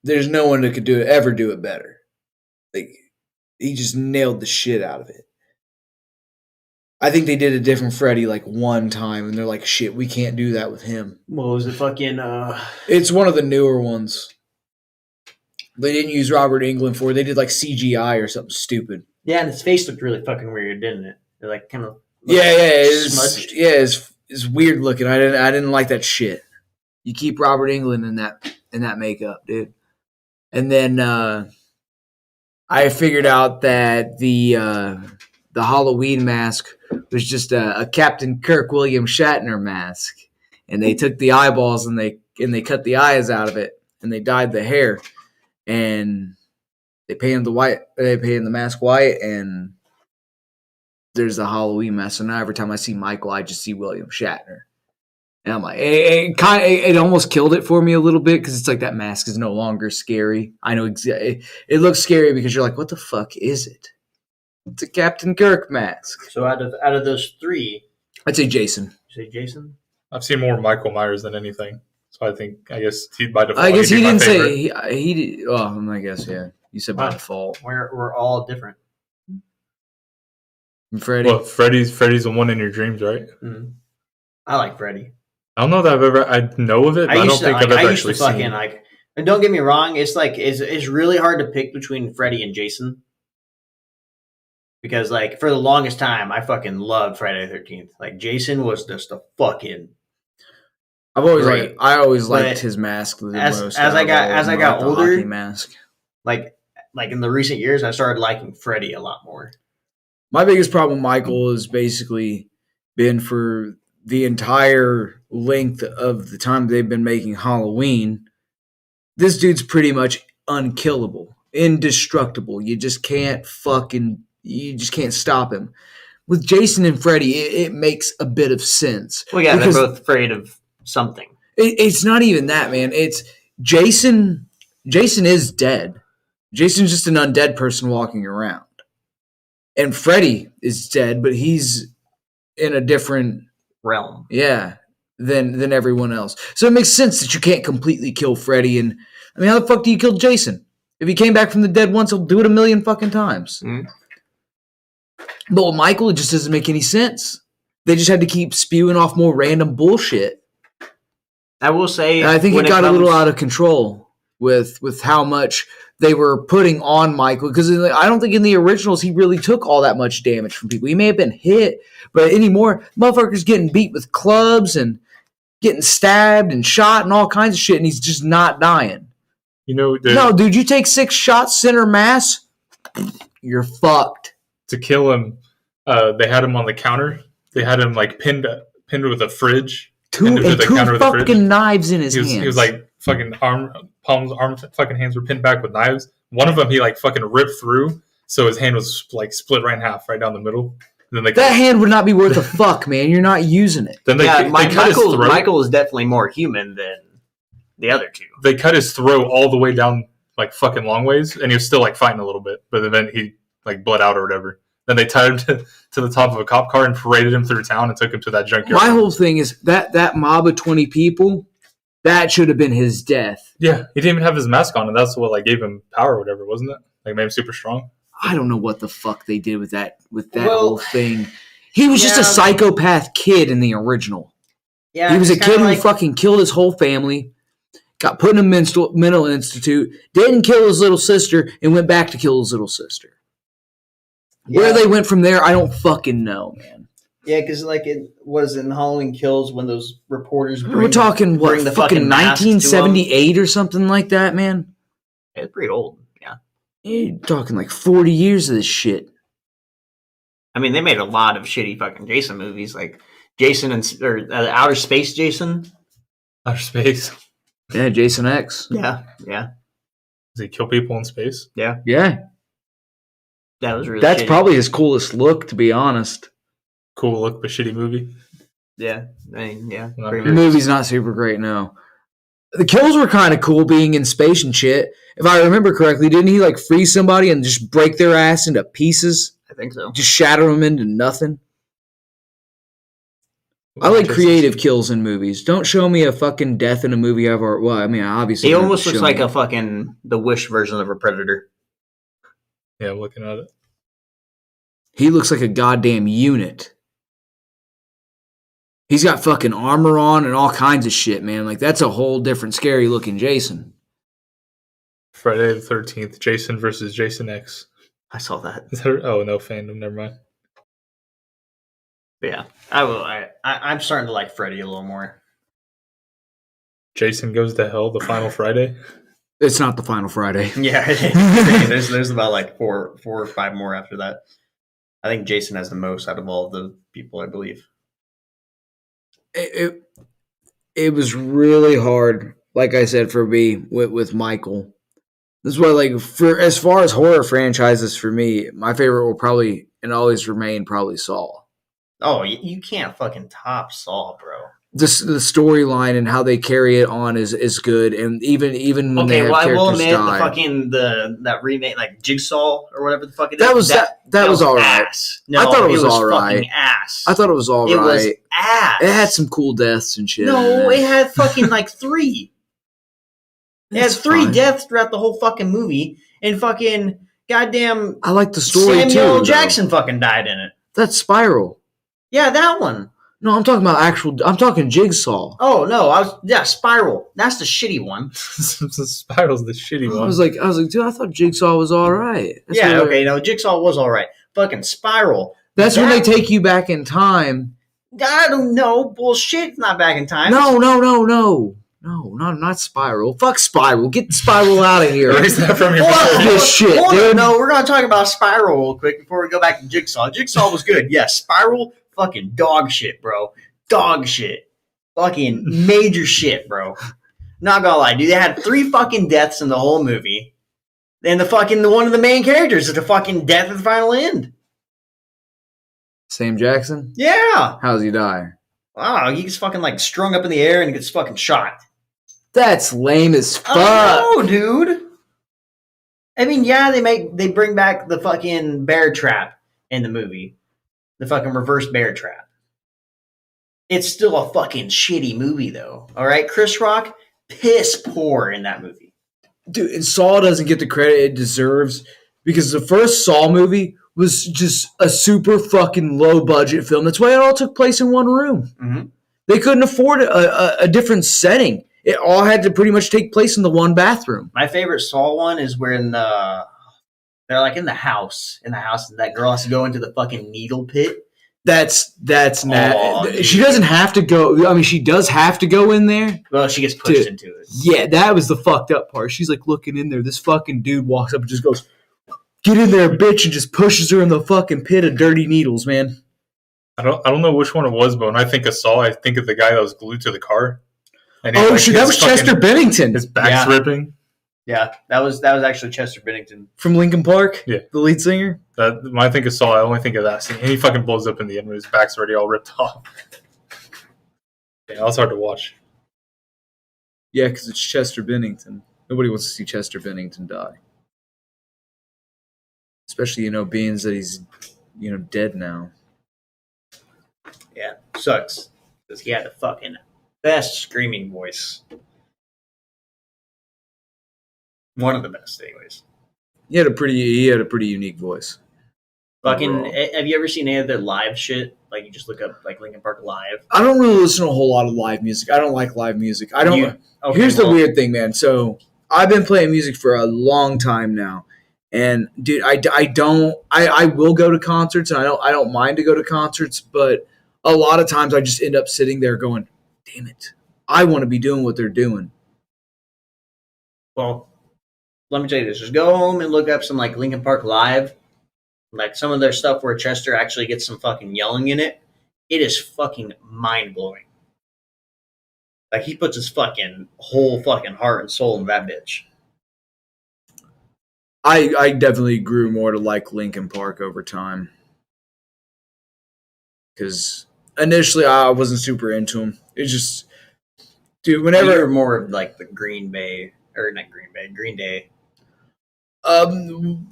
there's no one that could ever do it better. Like he just nailed the shit out of it. I think they did a different Freddy like one time, and they're like, "Shit, we can't do that with him." What was it? Fucking. It's one of the newer ones. They didn't use Robert Englund for it. They did like CGI or something stupid. Yeah, and his face looked really fucking weird, didn't it? It like kind of. Smudged. It's weird looking. I didn't like that shit. You keep Robert Englund in that makeup, dude. And then I figured out that the Halloween mask was just a Captain Kirk William Shatner mask, and they took the eyeballs and they cut the eyes out of it, and they dyed the hair, and they painted the mask white, and there's the Halloween mask. So now every time I see Michael, I just see William Shatner. And I'm like, it almost killed it for me a little bit because it's like that mask is no longer scary. I know exactly. It looks scary because you're like, what the fuck is it? It's a Captain Kirk mask. So out of those three, I'd say Jason. You say Jason? I've seen more Michael Myers than anything, so I guess he by default. I guess he didn't say he did. Oh, I guess yeah. You said by default. We're all different. And Freddy. Well, Freddy's the one in your dreams, right? Mm-hmm. I like Freddy. I don't know that I know of it, but I don't think I've ever actually seen it. And don't get me wrong, it's like it's really hard to pick between Freddy and Jason. Because like for the longest time, I fucking loved Friday the 13th. Like Jason was just a fucking. I always liked his mask the most. As I got older, mask. Like in the recent years, I started liking Freddy a lot more. My biggest problem with Michael has basically been for the entire length of the time they've been making Halloween. This dude's pretty much unkillable, indestructible. You just can't stop him. With Jason and Freddy, it makes a bit of sense. Well, yeah, they're both afraid of something. It's not even that, man. It's Jason. Jason is dead. Jason's just an undead person walking around. And Freddy is dead, but he's in a different realm. Yeah, than everyone else. So it makes sense that you can't completely kill Freddy. And I mean, how the fuck do you kill Jason? If he came back from the dead once, he'll do it a million fucking times. Mm-hmm. But with Michael, it just doesn't make any sense. They just had to keep spewing off more random bullshit. I will say, and I think it got a little out of control with how much they were putting on Michael. Because I don't think in the originals he really took all that much damage from people. He may have been hit, but anymore, motherfuckers getting beat with clubs and getting stabbed and shot and all kinds of shit, and he's just not dying. You know, no, dude, you take 6 shots center mass, you're fucked. To kill him, they had him on the counter. They had him like pinned with a fridge. Two fucking knives in his hands. He was like fucking arm, fucking hands were pinned back with knives. One of them he like fucking ripped through, so his hand was like split right in half, right down the middle. And then that hand would not be worth a fuck, man. You're not using it. Then Michael is definitely more human than the other two. They cut his throat all the way down like fucking long ways, and he was still like fighting a little bit, but then he like bled out or whatever. Then they tied him to the top of a cop car and paraded him through town and took him to that junkyard. My whole thing is that mob of 20 people, that should have been his death. Yeah, he didn't even have his mask on, and that's what like gave him power or whatever, wasn't it? Like made him super strong. I don't know what the fuck they did with that whole thing. He was just a psychopath kid in the original. Yeah, he was a kid who fucking killed his whole family, got put in a mental institute, didn't kill his little sister, and went back to kill his little sister. Yeah. Where they went from there, I don't fucking know, man. Yeah, because like it was in Halloween Kills when those reporters we're talking what the fucking 1978 or something like that, man. Yeah, it's pretty old. Yeah, you're talking like 40 years of this shit. I mean, they made a lot of shitty fucking Jason movies, like Jason or Outer Space Jason. Outer Space. Yeah, Jason X. Yeah. Does he kill people in space? Yeah. That was really. That's shitty. Probably his coolest look, to be honest. Cool look, but shitty movie. Yeah, I mean, yeah. The movie's not super great, no. The kills were kind of cool, being in space and shit. If I remember correctly, didn't he like freeze somebody and just break their ass into pieces I think so. Just shatter him into nothing. I like creative kills in movies. Don't show me a fucking death in a movie I've already... Well, I mean, obviously... He almost looks like a fucking... the Wish version of a Predator. Yeah, I'm looking at it. He looks like a goddamn unit. He's got fucking armor on and all kinds of shit, man. Like, that's a whole different scary-looking Jason. Friday the 13th, Jason versus Jason X. I saw that. Oh, no fandom. Never mind. But yeah, I'm starting to like Freddy a little more. Jason Goes to Hell, the final Friday. It's not the final Friday. Yeah, there's about like four or five more after that. I think Jason has the most out of all of the people, I believe. It was really hard, like I said, for me with Michael. This is why, like, for as far as horror franchises for me, my favorite will probably and always remain probably Saw. Oh, you can't fucking top Saw, bro. The storyline and how they carry it on is good, and even when they have I will characters admit die. the fucking that remake, like Jigsaw or whatever the fuck it is. That was all right. Ass. No, I thought it was all fucking right. ass. I thought it was all it right. was ass. It had some cool deaths and shit. No, it had fucking like 3. It has 3 fine. deaths throughout the whole fucking movie, and fucking goddamn I like the story too. Samuel though. Jackson fucking died in it. That's Spiral. Yeah, that one. No, I'm talking about I'm talking Jigsaw. Oh no, Spiral. That's the shitty one. Spiral's the shitty one. I was like, dude, I thought Jigsaw was all right. Jigsaw was all right. Fucking Spiral. That's when they take you back in time. I don't know. Bullshit. It's not back in time. No, not Spiral. Fuck Spiral. Get Spiral out of here. Erase that from your Fuck this shit, dude. No, we're gonna talk about Spiral real quick before we go back to Jigsaw. Jigsaw was good. Yes, Spiral. Fucking dog shit, bro. Dog shit. Fucking major shit, bro. Not gonna lie, dude. They had 3 fucking deaths in the whole movie. And the one of the main characters is the fucking death at the final end. Sam Jackson? Yeah. How's he die? Wow, he gets fucking like strung up in the air and gets fucking shot. That's lame as fuck. Oh, dude. I mean, yeah, they bring back the fucking bear trap in the movie. The fucking reverse bear trap. It's still a fucking shitty movie, though. All right, Chris Rock, piss poor in that movie. Dude, and Saw doesn't get the credit it deserves because the first Saw movie was just a super fucking low budget film. That's why it all took place in one room. Mm-hmm. They couldn't afford a different setting. It all had to pretty much take place in the one bathroom. My favorite Saw one is where they're like in the house, and that girl has to go into the fucking needle pit. That's dude. She doesn't have to go. I mean, she does have to go in there. Well, she gets pushed into it. Yeah, that was the fucked up part. She's like looking in there. This fucking dude walks up and just goes, "Get in there, bitch," and just pushes her in the fucking pit of dirty needles, man. I don't know which one it was, but when I think of Saw, I think of the guy that was glued to the car. And Shit, that was Chester Bennington. His back's ripping. Yeah, that was actually Chester Bennington From Linkin Park? Yeah. The lead singer? When I think of Saw, I only think of that scene. And he fucking blows up in the end when his back's already all ripped off. Yeah, that was hard to watch. Yeah, because it's Chester Bennington. Nobody wants to see Chester Bennington die. Especially, being that he's, dead now. Yeah, sucks. Because he had the fucking best screaming voice. One of the best, anyways. He had a pretty unique voice. Fucking, overall. have you ever seen any of their live shit? Like, you just look up, like, Linkin Park live? I don't really listen to a whole lot of live music. I don't like live music. Here's the weird thing, man. So, I've been playing music for a long time now. And, dude, I will go to concerts, and I don't mind to go to concerts, but a lot of times I just end up sitting there going, damn it, I want to be doing what they're doing. Well, let me tell you this. Just go home and look up some, like, Linkin Park live. Like, some of their stuff where Chester actually gets some fucking yelling in it. It is fucking mind-blowing. Like, he puts his fucking whole fucking heart and soul in that bitch. I definitely grew more to like Linkin Park over time. Because initially I wasn't super into them. It's just, dude, whenever... You're more of like the Green Day. You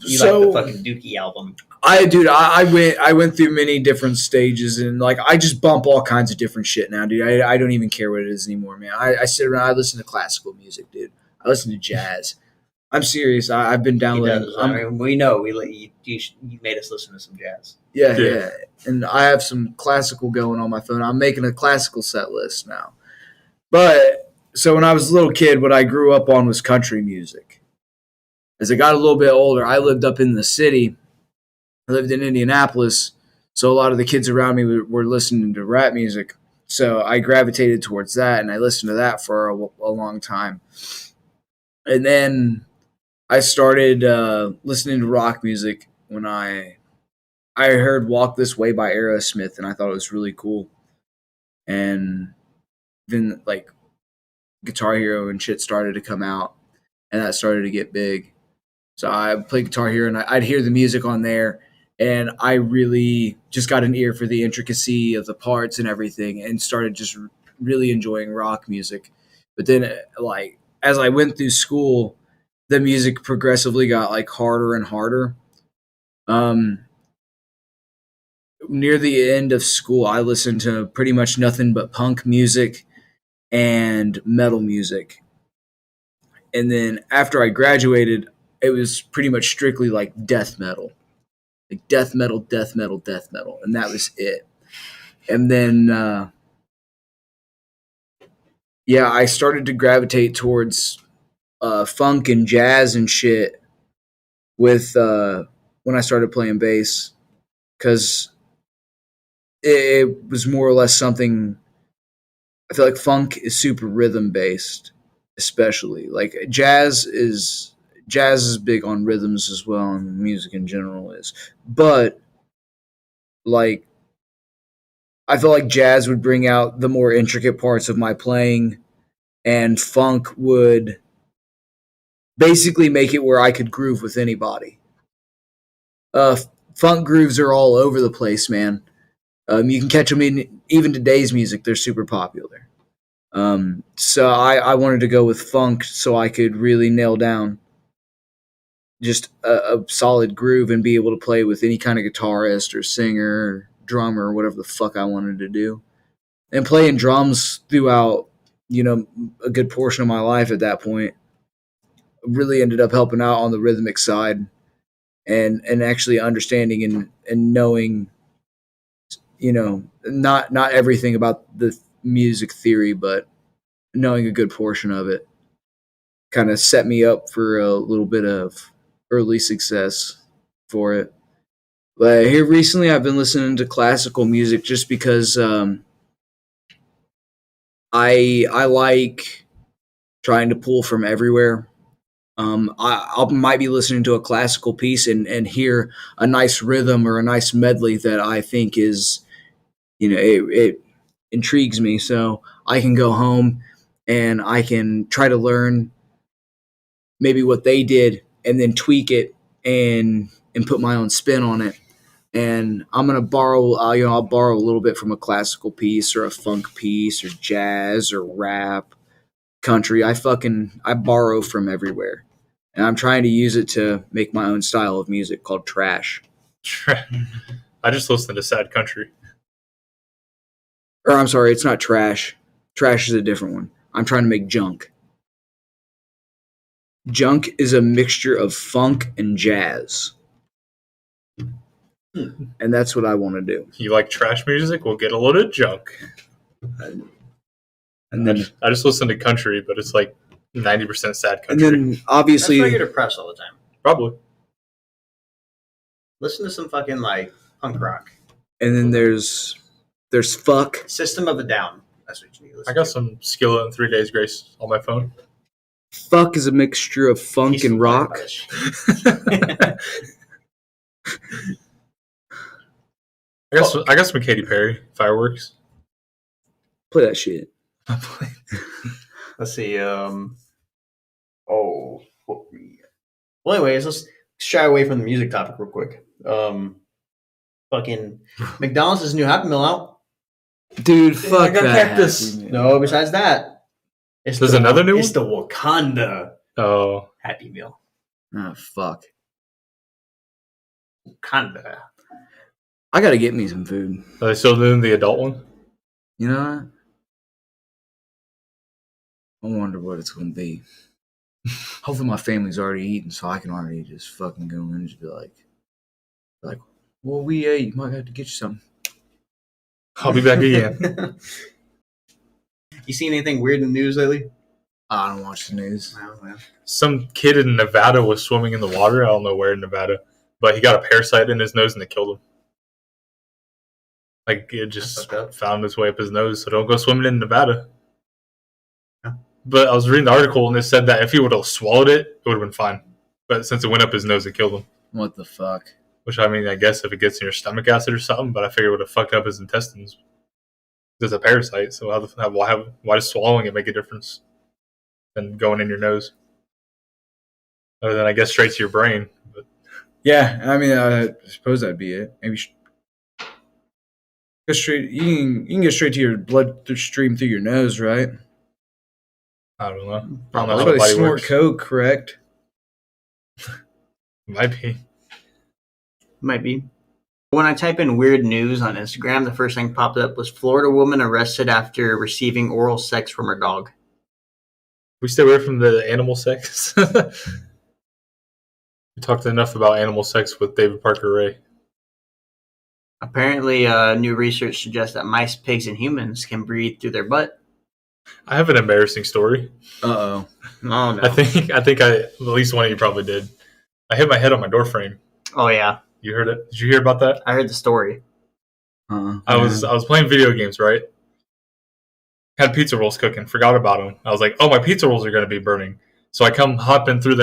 So like the fucking Dookie album. I went through many different stages, and like I just bump all kinds of different shit now, dude. I don't even care what it is anymore, man. I sit around, I listen to classical music, dude. I listen to jazz. I'm serious. I've been He downloading. does. I mean, we know. You made us listen to some jazz. Yeah. And I have some classical going on my phone. I'm making a classical set list now. But so when I was a little kid, what I grew up on was country music. As I got a little bit older, I lived up in the city. I lived in Indianapolis, so a lot of the kids around me were listening to rap music. So I gravitated towards that, and I listened to that for a long time. And then I started listening to rock music when I heard "Walk This Way" by Aerosmith, and I thought it was really cool. And then like Guitar Hero and shit started to come out, and that started to get big. So I played Guitar Hero, and I'd hear the music on there, and I really just got an ear for the intricacy of the parts and everything, and started just really enjoying rock music. But then, like as I went through school, the music progressively got like harder and harder. Near the end of school, I listened to pretty much nothing but punk music and metal music. And then after I graduated, it was pretty much strictly like death metal. Like death metal, death metal, death metal. And that was it. And then, I started to gravitate towards funk and jazz and shit with when I started playing bass. Because it was more or less something. I feel like funk is super rhythm based, especially like jazz is big on rhythms as well, and music in general is. But like, I feel like jazz would bring out the more intricate parts of my playing, and funk would basically make it where I could groove with anybody. Funk grooves are all over the place, man. You can catch them in even today's music. They're super popular. So I wanted to go with funk so I could really nail down just a solid groove and be able to play with any kind of guitarist or singer or drummer or whatever the fuck I wanted to do. And playing drums throughout, a good portion of my life at that point really ended up helping out on the rhythmic side and actually understanding and knowing, not everything about the music theory, but knowing a good portion of it kind of set me up for a little bit of early success for it. But here recently, I've been listening to classical music just because I like trying to pull from everywhere. I might be listening to a classical piece and hear a nice rhythm or a nice medley that I think is, it intrigues me. So I can go home and I can try to learn maybe what they did and then tweak it and put my own spin on it. And I'm gonna borrow, I'll borrow a little bit from a classical piece or a funk piece or jazz or rap, country. I borrow from everywhere, and I'm trying to use it to make my own style of music called trash. I just listen to sad country. Or I'm sorry, it's not trash. Trash is a different one. I'm trying to make junk. Junk is a mixture of funk and jazz. And that's what I want to do. You like trash music? We'll get a load of junk. And then I just listen to country, but it's like 90% sad country. And then obviously, that's why you're depressed all the time. Probably. Listen to some fucking like punk rock. And then there's fuck. System of a Down. That's what you need to listen I got to. some Skillet and 3 Days Grace on my phone. Fuck is a mixture of funk and rock. I got some Katy Perry, Fireworks. Play that shit. Let's see. Well, anyways, let's shy away from the music topic real quick. Fucking McDonald's is new Happy Meal out. Dude, fuck that. Cactus. No, besides that, There's another new one? It's the Wakanda Oh. Happy Meal. Oh, fuck. Kinda. I gotta get me some food. Are they still doing the adult one? You know what? I wonder what it's gonna be. Hopefully my family's already eaten, so I can already just fucking go in and just be like, well, we ate. You might have to get you something. I'll be back again. You seen anything weird in the news lately? I don't watch the news. Some kid in Nevada was swimming in the water. I don't know where in Nevada, but he got a parasite in his nose and it killed him. Like, it just found its way up his nose. So don't go swimming in Nevada. Yeah. But I was reading the article and it said that if he would have swallowed it, it would have been fine. But since it went up his nose, it killed him. What the fuck? Which, I mean, I guess if it gets in your stomach acid or something, but I figure it would have fucked up his intestines. It's a parasite, so why does swallowing it make a difference than going in your nose? Other than, I guess, straight to your brain. But Yeah, I mean, I suppose that'd be it. Maybe go straight. You can get straight to your bloodstream through your nose, right? I don't know. I don't know Probably. how That's the why they body snort works. coke, correct? Might be. Might be. When I type in weird news on Instagram, the first thing popped up was Florida woman arrested after receiving oral sex from her dog. We stay away from the animal sex. We talked enough about animal sex with David Parker Ray. Apparently, new research suggests that mice, pigs, and humans can breathe through their butt. I have an embarrassing story. Oh Oh, no. I think at least one of you probably did. I hit my head on my door frame. Oh, yeah. You heard it? Did you hear about that? I heard the story. I was playing video games, right? Had pizza rolls cooking, forgot about them. I was like, oh, my pizza rolls are going to be burning. So I come hopping through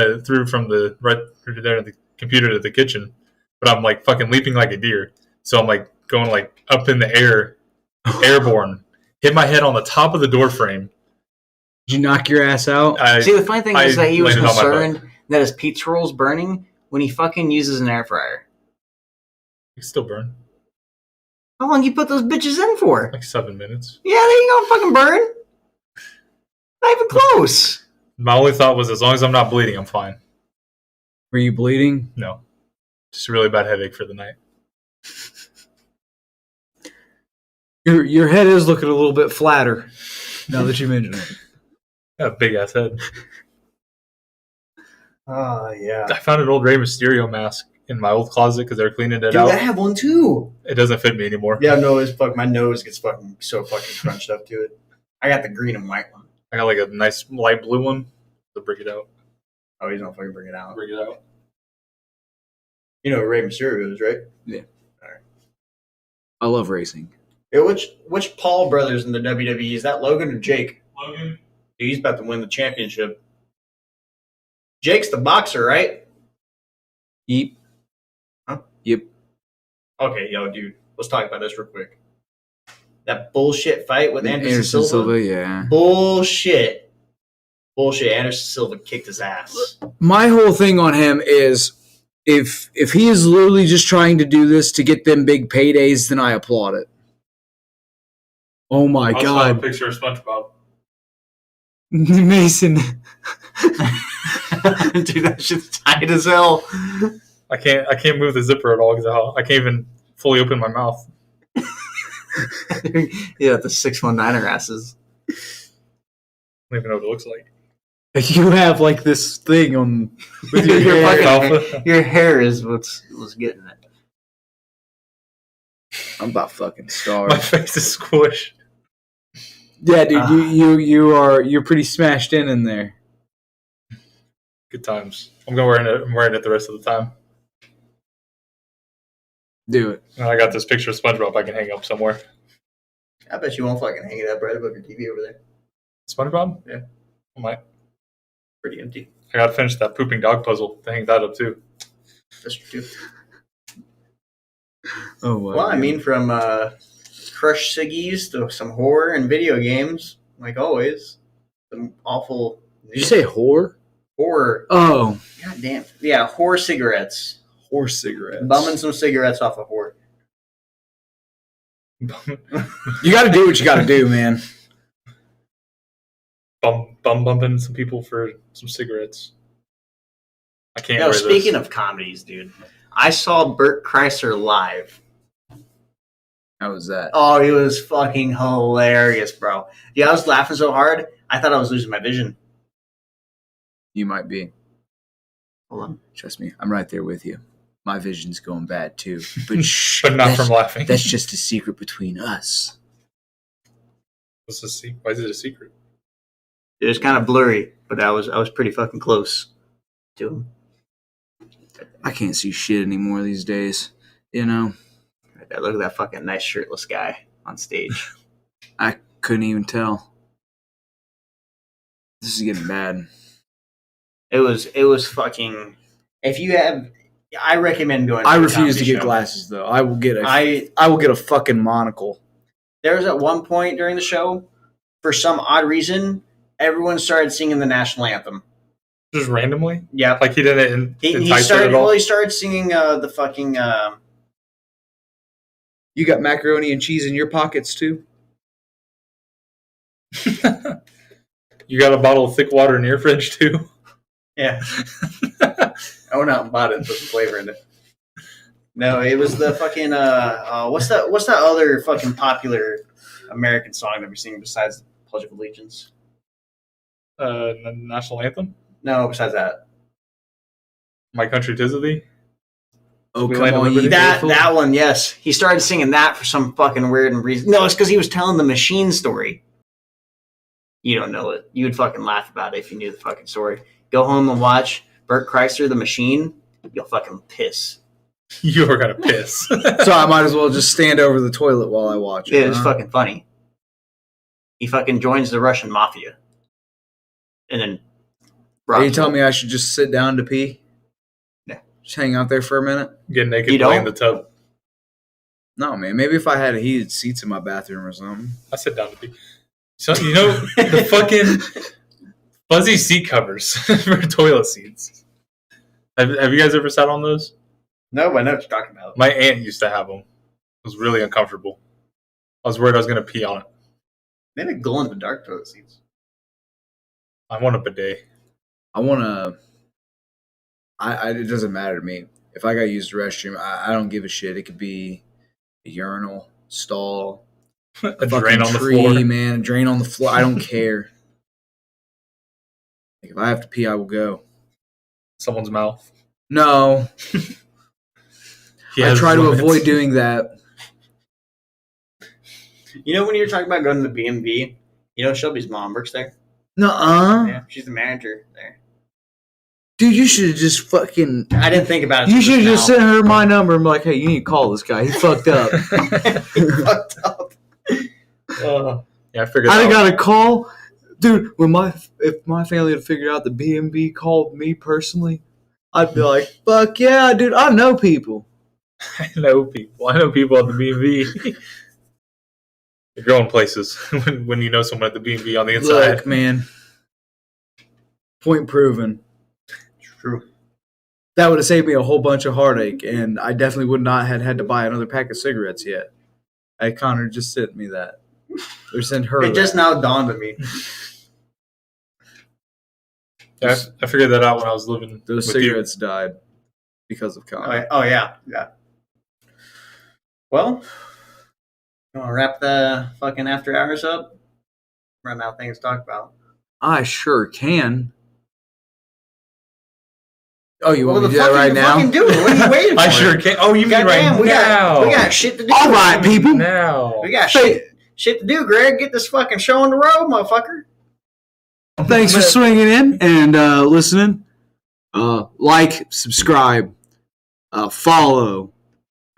from the right through there the computer to the kitchen, but I'm like fucking leaping like a deer. So I'm like going like up in the air, airborne. Hit my head on the top of the door frame. Did you knock your ass out? See, the funny thing is that he was landed on my butt. concerned that his pizza roll's burning when he fucking uses an air fryer. It still burn. How long you put those bitches in for? Like 7 minutes. Yeah, they ain't gonna fucking burn. Not even close. My only thought was as long as I'm not bleeding, I'm fine. Were you bleeding? No. Just a really bad headache for the night. Your head is looking a little bit flatter now that you mention it. Got a big ass head. Oh, yeah. I found an old Rey Mysterio mask in my old closet because they were cleaning it Dude, out. I have one too. It doesn't fit me anymore. Yeah, no, it's my nose gets fucking so fucking crunched up to it. I got the green and white one. I got like a nice light blue one to bring it out. Oh, he's not fucking bring it out. Bring it out. You know who Rey Mysterio is, right? I love racing. Yeah, which Paul brothers in the WWE? Is that Logan or Jake? Logan. Dude, he's about to win the championship. Jake's the boxer, right? Yep. Huh? Yep. Okay, yo, dude. Let's talk about this real quick. That bullshit fight with Anderson Silva. Yeah. Bullshit. Anderson Silva kicked his ass. My whole thing on him is if he is literally just trying to do this to get them big paydays, then I applaud it. Oh my I saw a god. picture of SpongeBob. Mason. Dude, that shit's tight as hell. I can't move the zipper at all because I can't even fully open my mouth. Yeah, the 619er asses. I don't even know what it looks like. You have like this thing on with your Your hair. fucking- Your hair is what's getting it. I'm about fucking My starved. face is squished. Yeah, dude, you're pretty smashed in there. Good times. I'm wearing it the rest of the time. Do it. And I got this picture of SpongeBob I can hang up somewhere. I bet you won't fucking hang it up right above your TV over there. SpongeBob? Yeah. I might. Pretty empty. I gotta finish that pooping dog puzzle to hang that up too. That's true. Oh Well, I mean, from crushed ciggies to some horror and video games, like always. Some awful. Did you say whore? horror? Oh, God damn. Yeah, horror cigarettes. horse cigarettes. Bumming some cigarettes off a whore. You got to do what you got to do, man. bumping some people for some cigarettes. I can't. Yo, wear speaking this. of comedies, dude, I saw Bert Kreischer live. How was that? Oh, he was fucking hilarious, bro. Yeah, I was laughing so hard, I thought I was losing my vision. You might be. Hold on. Trust me, I'm right there with you. My vision's going bad too. But shh, But not from laughing. That's just a secret between us. What's the secret? Why is it a secret? It was kind of blurry, but I was pretty fucking close to him. I can't see shit anymore these days. You know? Right there, look at that fucking nice shirtless guy on stage. I couldn't even tell. This is getting bad. It was fucking. If you have, I recommend going. I a refuse to comedy get show. glasses though. I will get I a fucking monocle. There was at one point during the show, for some odd reason, everyone started singing the national anthem. Just randomly? Yeah, Like he didn't he entice it started. at all? Well, he started singing the fucking. You got macaroni and cheese in your pockets too? You got a bottle of thick water in your fridge too? Yeah. I went out and bought it and put some flavor in it. No, it was the fucking what's that other fucking popular American song that we sing besides the Pledge of Allegiance? National anthem? No, besides that. My Country 'Tis of Thee? Oh, We come Land of on, you Liberty? faithful. That one, yes. He started singing that for some fucking weird reason. No, it's because he was telling the machine story. You don't know it. You would fucking laugh about it if you knew the fucking story. Go home and watch Bert Kreischer, The Machine. You'll fucking piss. You were gonna piss. So I might as well just stand over the toilet while I watch it. It was fucking funny. He fucking joins the Russian mafia. And then... Are you telling me I should just sit down to pee? Yeah. Just hang out there for a minute? Get naked, You play in don't? the tub. No, man. Maybe if I had heated seats in my bathroom or something. I sit down to pee. So you know the fucking fuzzy seat covers for toilet seats. Have you guys ever sat on those? No, but I know what you're talking about. My aunt used to have them. It was really uncomfortable. I was worried I was gonna pee on it. They have glow in the dark toilet seats. I want a bidet. I want to... it doesn't matter to me. If I got to use the restroom, I don't give a shit. It could be a urinal, stall, A fucking drain on the tree, floor. man. A drain on the floor. I don't care. Like, if I have to pee, I will go. Someone's mouth. No. He I has try to limits. avoid doing that. You know when you were talking about going to the BMV? You know Shelby's mom works there? Nuh-uh. Yeah, she's the manager there. Dude, you should have just fucking... I didn't think about it. You till should have just now. sent her my number and be like, hey, you need to call this guy. He fucked up. He fucked up. Yeah, I figured I that got a call. Dude, if my family had figured out the BMB called me personally, I'd be like, fuck yeah, dude, I know people. I know people. I know people at the B&B. You're going places when you know someone at the B&B on the inside. Look, man. Point proven. True. That would have saved me a whole bunch of heartache, and I definitely would not have had to buy another pack of cigarettes yet. Connor just sent me that. Or sent her It just now dawned on me. Yeah, I figured that out when I was living Those with cigarettes died because of Connor. Oh yeah. Well, you want to wrap the fucking after hours up? Run out of things to talk about. I sure can. Oh, you What want me the to do that fuck are right you now? fucking doing? What are you waiting for? I sure can. Oh, you mean Goddamn, right now? we got shit to do. All right, people. Now. We got shit to do, Greg. Get this fucking show on the road, motherfucker. Thanks for swinging in and listening. Like, subscribe, follow,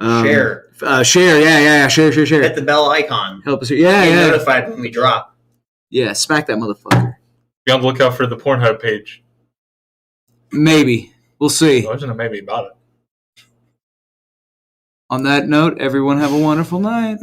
Share. share. Yeah. Share. Hit the bell icon. Help us. Yeah. Get notified when we drop. Yeah. Smack that motherfucker. Be on the lookout for the Pornhub page. Maybe we'll see. I wasn't maybe about it. On that note, everyone have a wonderful night.